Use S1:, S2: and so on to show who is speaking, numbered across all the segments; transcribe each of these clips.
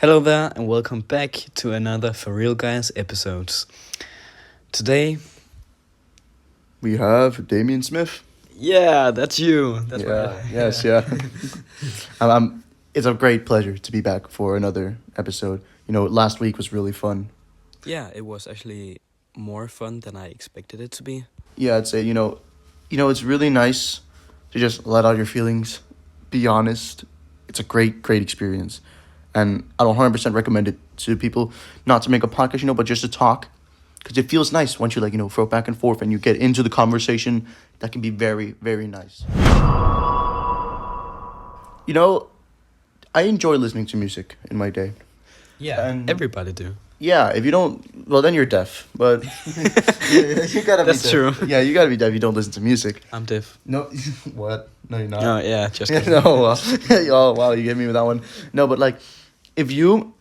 S1: Hello there, and welcome back to another frGuys episodes. Today,
S2: We have Damien Smith.
S1: yeah, that's you. That's
S2: Yeah. It's a great pleasure to be back for another episode. Last week was really fun.
S1: Yeah, it was actually more fun than I expected it to be.
S2: Yeah, I'd say, it's really nice to just let out your feelings, be honest. It's a great experience. And I don't 100% recommend it to people, not to make a podcast, but just to talk. Because it feels nice once you, throw back and forth and you get into the conversation. That can be very, very nice. I enjoy listening to music in my day.
S1: Yeah,
S2: And
S1: everybody do.
S2: yeah, if you don't, well, then you're deaf. But you gotta be
S1: That's
S2: deaf.
S1: true.
S2: Yeah, you gotta be deaf if you don't listen to music.
S1: I'm deaf.
S2: No, what? No, you're not.
S1: Oh, yeah, just
S2: Yeah,
S1: kidding.
S2: no, oh, wow, you get me with that one. No, but if you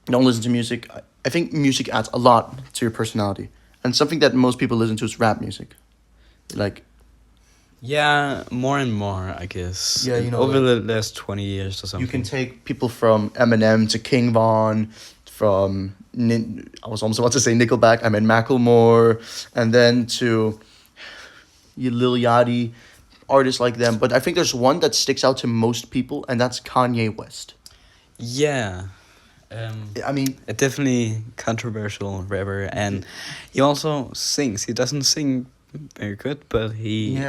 S2: don't listen to music, I think music adds a lot to your personality. And something that most people listen to is rap music.
S1: Yeah, more and more, I guess.
S2: Yeah,
S1: over the last 20 years or something.
S2: You can take people from Eminem to King Von, from I was almost about to say Nickelback. I meant Macklemore, and then to Lil Yachty, artists like them. But I think there's one that sticks out to most people, and that's Kanye West.
S1: Yeah.
S2: I mean,
S1: A definitely controversial rapper, and he also sings. He doesn't sing very good, but he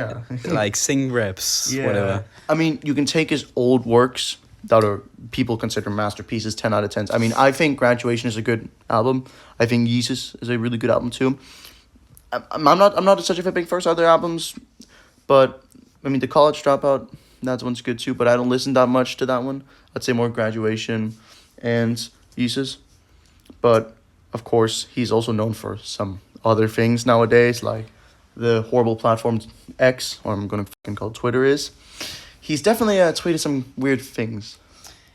S1: sing raps, whatever.
S2: I mean, you can take his old works that are people consider masterpieces, 10 out of 10s. I mean, I think Graduation is a good album. I think Yeezus is a really good album too. I'm not such a big fan of their albums, but I mean, The College Dropout, that one's good too. But I don't listen that much to that one. I'd say more Graduation and Yeezus. But of course, he's also known for some other things nowadays, like the horrible platform X, or I'm gonna fucking call Twitter, is. He's definitely tweeted some weird things.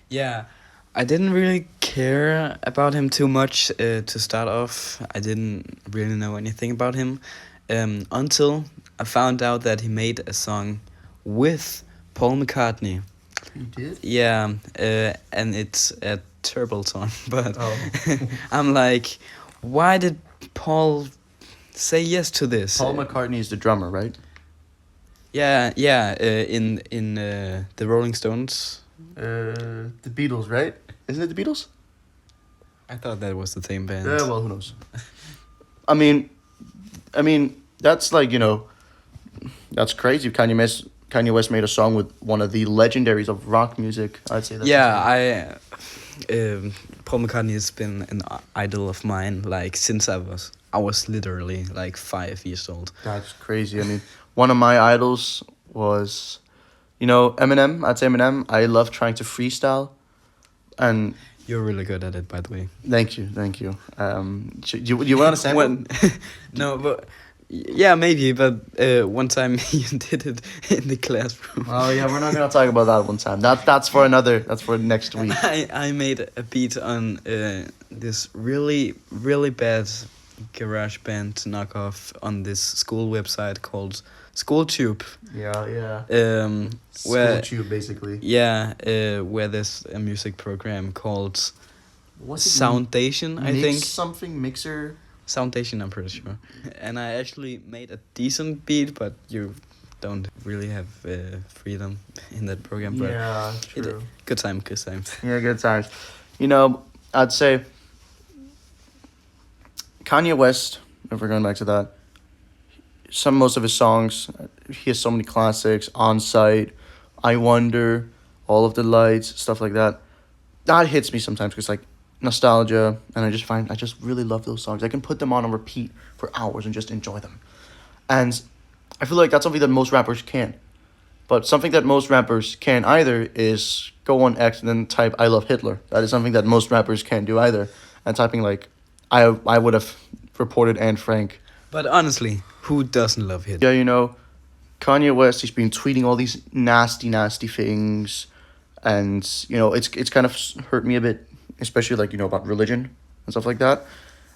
S1: Yeah, I didn't really care about him too much to start off. I didn't really know anything about him until I found out that he made a song with Paul McCartney.
S2: He did?
S1: Yeah, and it's a terrible song, but
S2: Oh.
S1: I'm like, why did Paul say yes to this?
S2: Paul McCartney is the drummer, right?
S1: Yeah, in the Rolling Stones.
S2: The Beatles, right? Isn't it the Beatles?
S1: I thought that was the same band.
S2: Yeah, well, who knows? I mean, that's that's crazy. Kanye West made a song with one of the legendaries of rock music. I'd say that.
S1: Yeah, Paul McCartney has been an idol of mine since I was literally 5 years old.
S2: That's crazy. I mean, one of my idols was, Eminem. I'd say Eminem. I love trying to freestyle, and
S1: You're really good at it, by the way.
S2: thank you. You want to sample?
S1: No, but yeah, maybe. But one time you did it in the classroom.
S2: Oh yeah, we're not gonna talk about that one time. That's for next week.
S1: I made a beat on this really bad garage band knockoff on this school website called SchoolTube.
S2: Yeah.
S1: Where
S2: Tube, basically.
S1: yeah, where there's a music program called
S2: What's it?
S1: Soundation, I think.
S2: Something mixer.
S1: Soundation, I'm pretty sure. And I actually made a decent beat, but you don't really have freedom in that program. But
S2: Yeah, true.
S1: good time.
S2: Yeah, good times. I'd say Kanye West, if we're going back to that, most of his songs, he has so many classics, On Sight, I Wonder, All of the Lights, stuff like that. That hits me sometimes because nostalgia, and I just really love those songs. I can put them on repeat for hours and just enjoy them. And I feel like that's something that most rappers can. But something that most rappers can either is go on X and then type I love Hitler. That is something that most rappers can't do either. And typing I would have reported Anne Frank.
S1: But honestly, who doesn't love Hitler?
S2: Yeah, Kanye West, he's been tweeting all these nasty things. And, it's kind of hurt me a bit, especially about religion and stuff like that.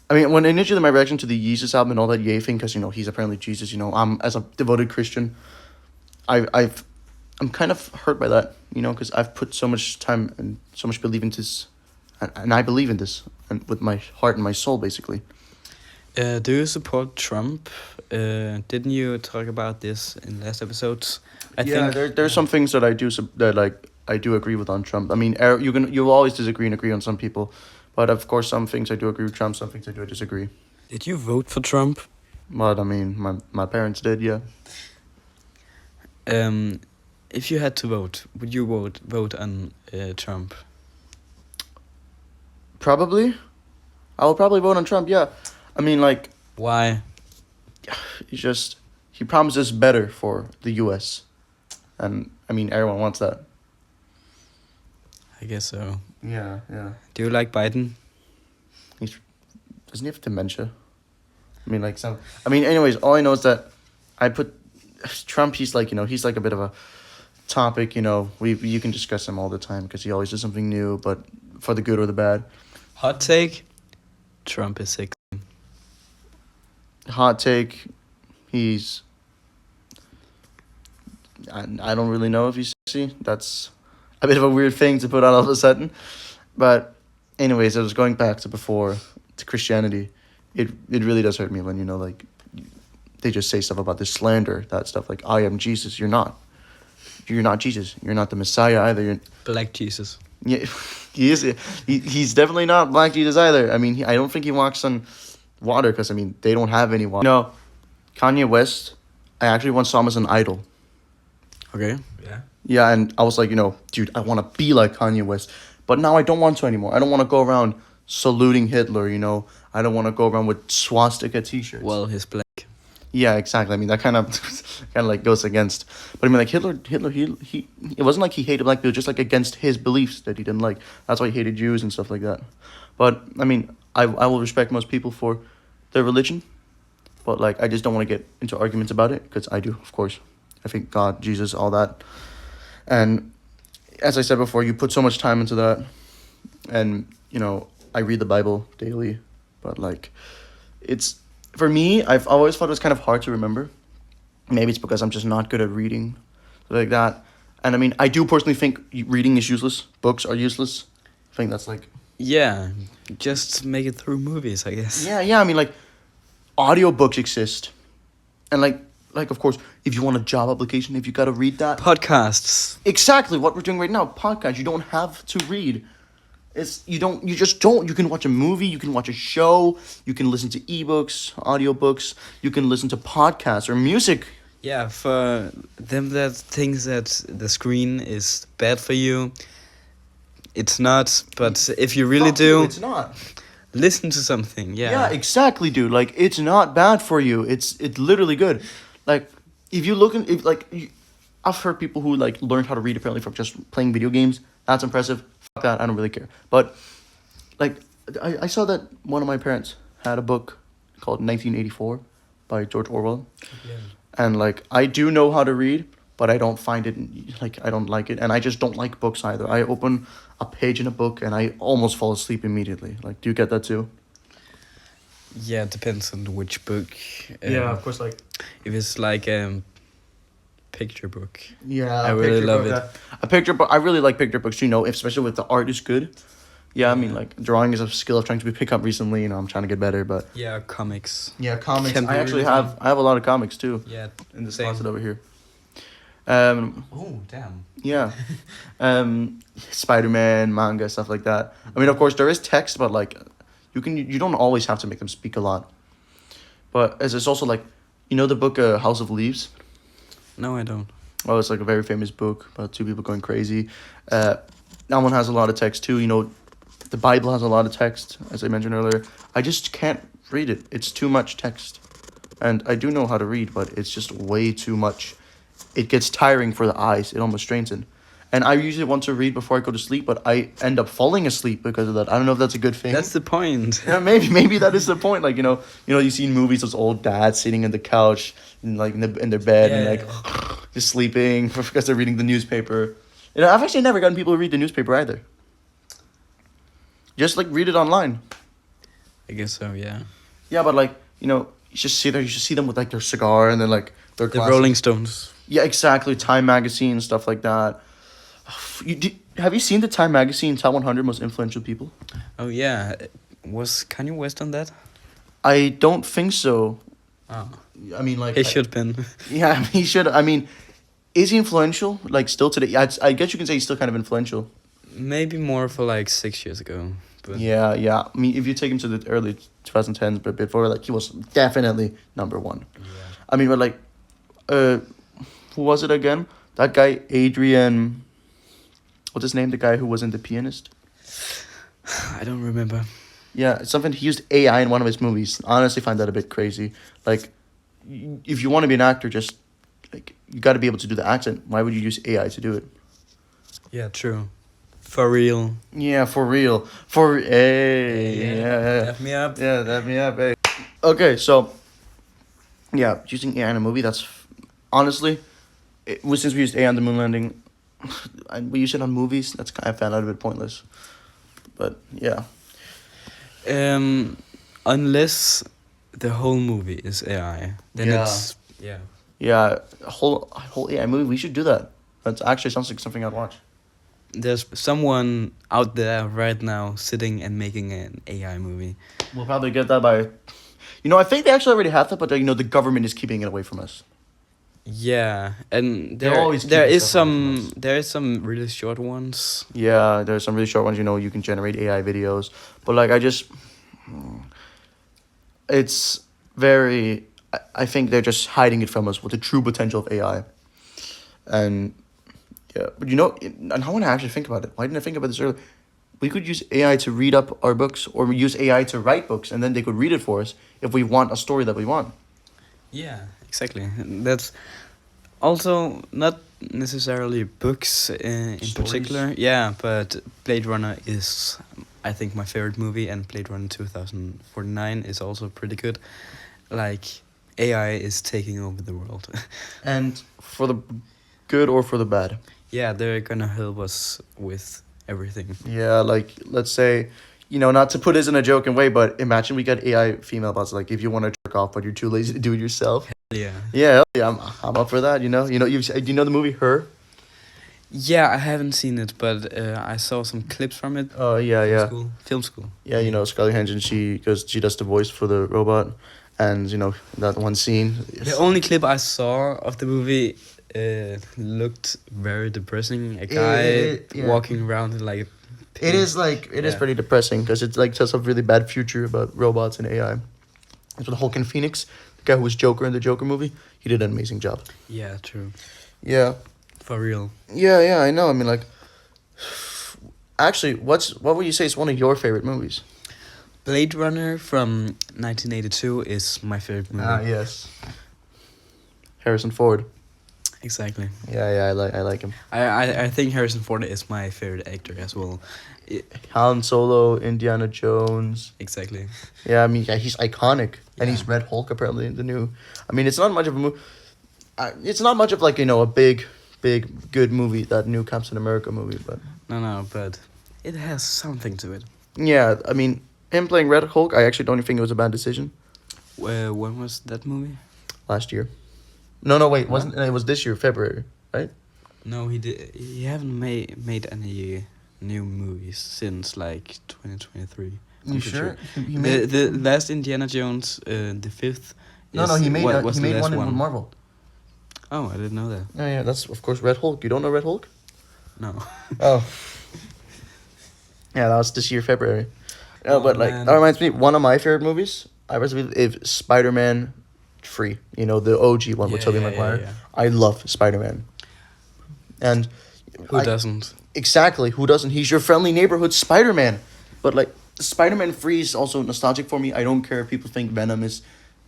S2: I mean, when initially my reaction to the Yeezus album and all that Ye thing, because, he's apparently Jesus, I'm, as a devoted Christian, I'm kind of hurt by that, because I've put so much time and so much belief into his and I believe in this, and with my heart and my soul, basically.
S1: Do you support Trump? Didn't you talk about this in last episodes? I think
S2: there's some things that I do agree with on Trump. I mean, you'll always disagree and agree on some people, but of course, some things I do agree with Trump, some things I do disagree.
S1: Did you vote for Trump?
S2: But I mean, my parents did, yeah.
S1: If you had to vote, would you vote on Trump?
S2: Probably, I will probably vote on Trump. Yeah, I mean, like,
S1: Why?
S2: he promises better for the U.S., and I mean, everyone wants that.
S1: I guess so.
S2: Yeah.
S1: Do you like Biden?
S2: Doesn't he have dementia? I mean, like some. I mean, anyways, all I know is that I put Trump. He's like he's like a bit of a topic. You can discuss him all the time because he always does something new, but for the good or the bad.
S1: Hot take: Trump is sick.
S2: Hot take: he's. I don't really know if he's sexy. That's a bit of a weird thing to put out all of a sudden, but anyways, I was going back to before to Christianity. It really does hurt me when like they just say stuff about this slander, that stuff like I am Jesus. You're not Jesus. You're not the Messiah either. You're
S1: Black Jesus.
S2: Yeah, he is. He's definitely not Black Jesus either. I mean, I don't think he walks on water because I mean they don't have any water. Kanye West. I actually once saw him as an idol.
S1: Okay. Yeah.
S2: Yeah, and I was like, dude, I want to be like Kanye West, but now I don't want to anymore. I don't want to go around saluting Hitler. I don't want to go around with swastika T-shirts.
S1: Well, he's black.
S2: Yeah, exactly. I mean, that kind of like goes against. But I mean, like Hitler, he it wasn't like he hated black people, just like against his beliefs that he didn't like. That's why he hated Jews and stuff like that. But I mean, I will respect most people for their religion, but like I just don't want to get into arguments about it because I do, of course. I think God, Jesus, all that. And as I said before, you put so much time into that. And, I read the Bible daily. But, like, for me, I've always thought it was kind of hard to remember. Maybe it's because I'm just not good at reading. Like that. And, I mean, I do personally think reading is useless. Books are useless. I think that's, like...
S1: Yeah, just make it through movies, I guess.
S2: Yeah. I mean, like, audiobooks exist. And, like, of course, if you want a job application, if you got to read that.
S1: Podcasts.
S2: Exactly what we're doing right now. Podcasts. You don't have to read. You just don't. You can watch a movie. You can watch a show. You can listen to ebooks, audiobooks. You can listen to podcasts or music.
S1: Yeah, for them that thinks that the screen is bad for you, it's not. But if you really do,
S2: it's not.
S1: Listen to something.
S2: Yeah, exactly, dude. Like, it's not bad for you. It's literally good. Like, if you look I've heard people who like learned how to read apparently from just playing video games. That's impressive. Fuck that. I don't really care. But like, I saw that one of my parents had a book called 1984 by George Orwell. Yeah. And like, I do know how to read, but I don't find it like I don't like it, and I just don't like books either. I open a page in a book and I almost fall asleep immediately. Like, do you get that too?
S1: Yeah, it depends on which book.
S2: Yeah, of course. Like,
S1: if it's like picture book.
S2: Yeah,
S1: I really love it.
S2: A picture book. I really like picture books. Especially if the art is good. Yeah, I mean, like, drawing is a skill I've trying to pick up recently. I'm trying to get better, but
S1: yeah, comics.
S2: Yeah, comics.
S1: Can
S2: I actually have a lot of comics too.
S1: Yeah,
S2: in this
S1: same.
S2: closet over here.
S1: Oh damn.
S2: Yeah, Spider-Man manga, stuff like that. I mean, of course, there is text, but like, you don't always have to make them speak a lot. But as it's also like, the book House of Leaves.
S1: No, I don't.
S2: Oh, it's like a very famous book about two people going crazy. That one has a lot of text too. The Bible has a lot of text, as I mentioned earlier. I just can't read it. It's too much text. And I do know how to read, but it's just way too much. It gets tiring for the eyes. It almost strains it. And I usually want to read before I go to sleep, but I end up falling asleep because of that. I don't know if that's a good thing.
S1: That's the point.
S2: Yeah, maybe that is the point. Like, you see in movies those old dads sitting on the couch and like in their bed and like just sleeping because they're reading the newspaper. I've actually never gotten people to read the newspaper either. Just like read it online.
S1: I guess so, yeah.
S2: Yeah, but like, you just see them with like their cigar and then like their
S1: The Rolling Stones.
S2: Yeah, exactly. Time magazine, stuff like that. Have you seen the Time magazine top 100 most influential people?
S1: Oh yeah, was Kanye West on that?
S2: I don't think so.
S1: Oh,
S2: I mean, like,
S1: he should been.
S2: yeah, he should. I mean, is he influential? Like, still today? I guess you can say he's still kind of influential.
S1: Maybe more for like 6 years ago, but
S2: Yeah, yeah. I mean, if you take him to the early 2010s, but before, like, he was definitely number one.
S1: yeah.
S2: I mean, but like, who was it again? That guy, Adrian. What's his name? The guy who was in The Pianist.
S1: I don't remember.
S2: Yeah, it's something he used AI in one of his movies. Honestly, find that a bit crazy. Like, if you want to be an actor, just like you got to be able to do the accent. Why would you use AI to do it?
S1: Yeah, true. For real.
S2: Yeah, for real. For hey, yeah.
S1: Dap me up.
S2: Yeah, that me up, hey. Okay, so yeah, using AI in a movie. That's honestly, since we used AI on the moon landing, and we use it on movies. That's kind of found out a bit pointless. But yeah,
S1: Unless the whole movie is AI, then
S2: Yeah.
S1: it's yeah.
S2: yeah, a whole AI movie. We should do that. That actually sounds like something I'd watch.
S1: There's someone out there right now sitting and making an AI movie.
S2: We'll probably get that by, I think they actually already have that, but the government is keeping it away from us.
S1: Yeah, and
S2: They're
S1: there
S2: always
S1: there
S2: keeping
S1: is
S2: stuff away from
S1: some
S2: us.
S1: there is some really short ones.
S2: Yeah, there's some really short ones. You can generate AI videos, but like it's very. I think they're just hiding it from us with the true potential of AI, and yeah, but and I want to actually think about it. Why didn't I think about this earlier? We could use AI to read up our books, or we use AI to write books, and then they could read it for us if we want a story that we want.
S1: Yeah, exactly. That's also not necessarily books in
S2: Stories.
S1: particular. Yeah, but Blade Runner is, I think, my favorite movie, and Blade Runner 2049 is also pretty good. Like, AI is taking over the world.
S2: And for the good or for the bad.
S1: Yeah, they're gonna help us with everything.
S2: Yeah, like let's say, not to put this in a joking way, but imagine we get AI female bots. Like if you want to jerk off, but you're too lazy to do it yourself.
S1: Yeah.
S2: Yeah, hell yeah, I'm up for that. You know the movie Her.
S1: Yeah, I haven't seen it, but I saw some clips from it.
S2: Oh yeah, yeah,
S1: Film school.
S2: yeah. Scarlett Johansson. She does the voice for the robot, and that one scene.
S1: The only clip I saw of the movie looked very depressing. A guy
S2: yeah.
S1: walking around in like.
S2: It is
S1: Yeah.
S2: pretty depressing because it's like tells a really bad future about robots and AI. It's with Joaquin Phoenix, the guy who was Joker in the Joker movie. He did an amazing job.
S1: Yeah, true.
S2: Yeah.
S1: For real.
S2: Yeah, I know. I mean, like, actually, what would you say is one of your favorite movies?
S1: Blade Runner from 1982 is my favorite movie.
S2: Yes. Harrison Ford.
S1: Exactly.
S2: Yeah, I like him.
S1: I think Harrison Ford is my favorite actor as well.
S2: Han Solo, Indiana Jones.
S1: Exactly.
S2: Yeah, I mean, yeah, he's iconic, and he's
S1: Yeah.
S2: Red Hulk apparently in the new. I mean, it's not much of a movie. It's not much of like a big, good movie, that new Captain America movie, but
S1: No, but it has something to it.
S2: yeah, I mean, him playing Red Hulk, I actually don't even think it was a bad decision
S1: When was that movie?
S2: last year. No, wait,
S1: What?
S2: wasn't it was this year, February, right?
S1: No, he haven't made any new movies since like 2023. I'm pretty sure.
S2: He made
S1: The last Indiana Jones, the fifth.
S2: no,
S1: is-
S2: he made
S1: what
S2: he
S1: was the
S2: made
S1: last
S2: one in Marvel.
S1: Oh, I didn't know that.
S2: Yeah, that's of course Red Hulk. You don't know Red Hulk?
S1: No.
S2: Oh. Yeah, that was this year, February. No,
S1: Oh,
S2: but like
S1: man.
S2: that reminds me, one of my favorite movies. I personally is Spider-Man 3. The OG one with
S1: Yeah,
S2: Tobey
S1: yeah,
S2: Maguire.
S1: yeah.
S2: I love Spider-Man. And
S1: Who doesn't?
S2: exactly, who doesn't? He's your friendly neighborhood Spider-Man. But like Spider-Man 3 is also nostalgic for me. I don't care if people think Venom is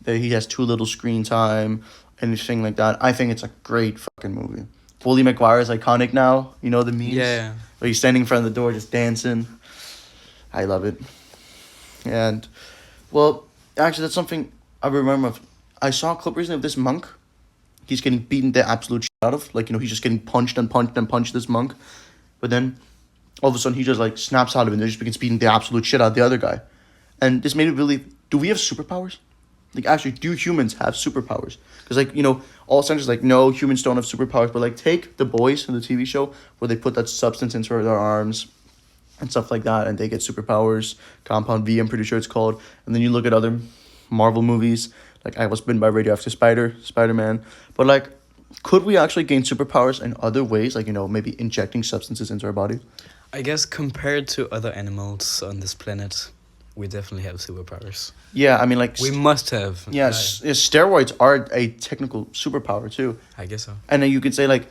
S2: that he has too little screen time, anything like that. I think it's a great fucking movie. Tobey Maguire is iconic now. You know the memes?
S1: Yeah.
S2: Where he's standing in front of the door just dancing. I love it. And, well, actually, that's something I remember. I saw a clip recently of this monk. He's getting beaten the absolute shit out of. Like, he's just getting punched and punched and punched, this monk. But then, all of a sudden, he just, like, snaps out of it and just begins beating the absolute shit out of the other guy. And this made it really... Do we have superpowers? Like, actually, do humans have superpowers? Because, like, all scientists like, no, humans don't have superpowers. But, like, take The Boys in the TV show where they put that substance into their arms and stuff like that, and they get superpowers. Compound V, I'm pretty sure it's called. And then you look at other Marvel movies, like I Was Bitten by a Radioactive Spider, Spider-Man. But, like, could we actually gain superpowers in other ways, like, maybe injecting substances into our body?
S1: I guess compared to other animals on this planet, we definitely have superpowers.
S2: Yeah, I mean, like...
S1: We must have.
S2: Yeah, steroids are a technical superpower, too.
S1: I guess so.
S2: And then you could say, like,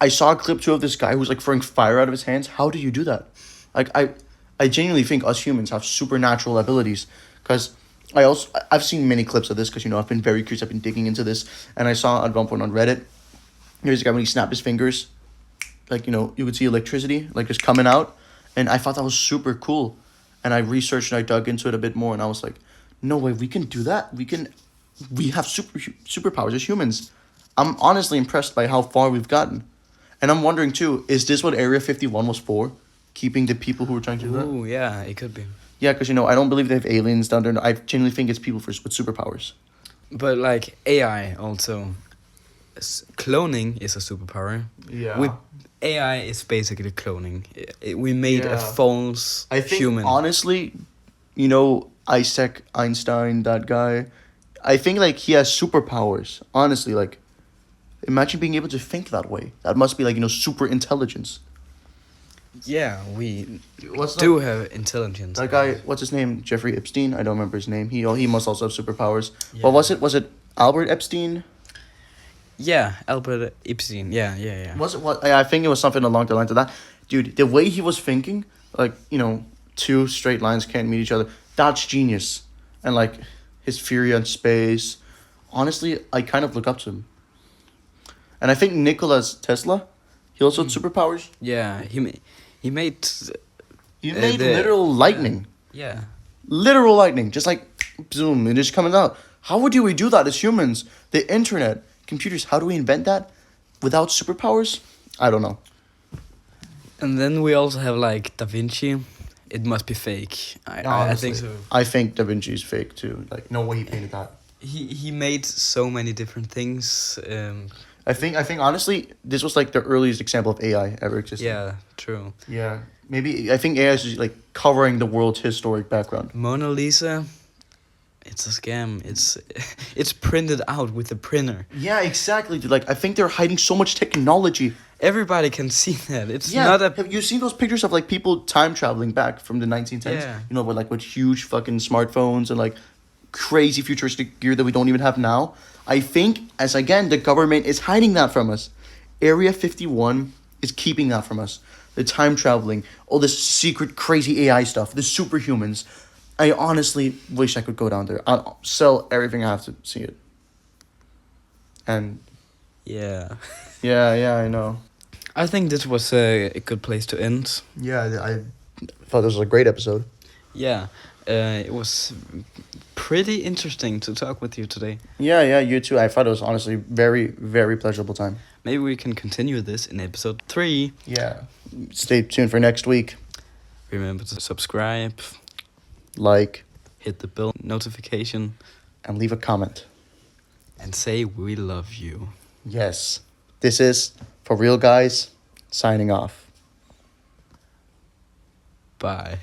S2: I saw a clip, too, of this guy who's, like, throwing fire out of his hands. How do you do that? Like, I genuinely think us humans have supernatural abilities. Because I've seen many clips of this because, I've been very curious. I've been digging into this. And I saw at one point on Reddit, there's a guy when he snapped his fingers, like, you could see electricity, like, just coming out. And I thought that was super cool. And I researched and I dug into it a bit more. And I was like, no way, we can do that. We have superpowers as humans. I'm honestly impressed by how far we've gotten. And I'm wondering, too, is this what Area 51 was for? Keeping the people who were trying to do that?
S1: Ooh, yeah, it could be.
S2: Yeah, because, I don't believe they have aliens down there. I genuinely think it's people with superpowers.
S1: But, like, AI also. Cloning is a superpower.
S2: Yeah.
S1: AI is basically cloning. We made a false
S2: I think,
S1: human.
S2: honestly, Isaac Einstein, that guy, I think, like, he has superpowers. Honestly, like, imagine being able to think that way. That must be, like, super intelligence.
S1: Yeah, we
S2: What's
S1: do have intelligence.
S2: That guy, what's his name? Jeffrey Epstein? I don't remember his name. He must also have superpowers.
S1: Yeah.
S2: What was it? Was it Albert Epstein?
S1: Yeah, Albert Epstein. Yeah.
S2: Was it what? I think it was something along the lines of that. Dude, the way he was thinking, like, two straight lines can't meet each other. That's genius. And, like, his theory on space. Honestly, I kind of look up to him. And I think Nikola Tesla, he also had superpowers.
S1: Yeah, he made
S2: literal lightning.
S1: Yeah.
S2: Literal lightning. Just like, zoom, and just coming out. How would we do that as humans? The internet, computers, how do we invent that without superpowers? I don't know.
S1: And then we also have, like, Da Vinci. It must be fake. I think so.
S2: I think Da Vinci's fake too. Like, no way he painted that.
S1: He made so many different things.
S2: I think honestly, this was like the earliest example of AI ever existed.
S1: Yeah, true.
S2: Yeah. Maybe I think AI is just, like, covering the world's historic background.
S1: Mona Lisa, it's a scam. It's printed out with a printer.
S2: Yeah, exactly, dude. Like, I think they're hiding so much technology.
S1: Everybody can see that. It's not a...
S2: Have you seen those pictures of, like, people time traveling back from the 1910s?
S1: Yeah.
S2: With huge fucking smartphones and, like, crazy futuristic gear that we don't even have now? I think, as again, the government is hiding that from us. Area 51 is keeping that from us. The time traveling, all this secret crazy AI stuff, the superhumans. I honestly wish I could go down there. I'll sell everything I have to see it. And...
S1: Yeah.
S2: Yeah, I know.
S1: I think this was a good place to end.
S2: Yeah, I thought this was a great episode.
S1: Yeah. It was pretty interesting to talk with you today.
S2: Yeah, you too. I thought it was honestly very, very pleasurable time.
S1: Maybe we can continue this in episode 3.
S2: Yeah. Stay tuned for next week.
S1: Remember to subscribe,
S2: Like,
S1: hit the bell notification,
S2: and leave a comment.
S1: and say we love you.
S2: Yes. This is frGuys signing off.
S1: Bye.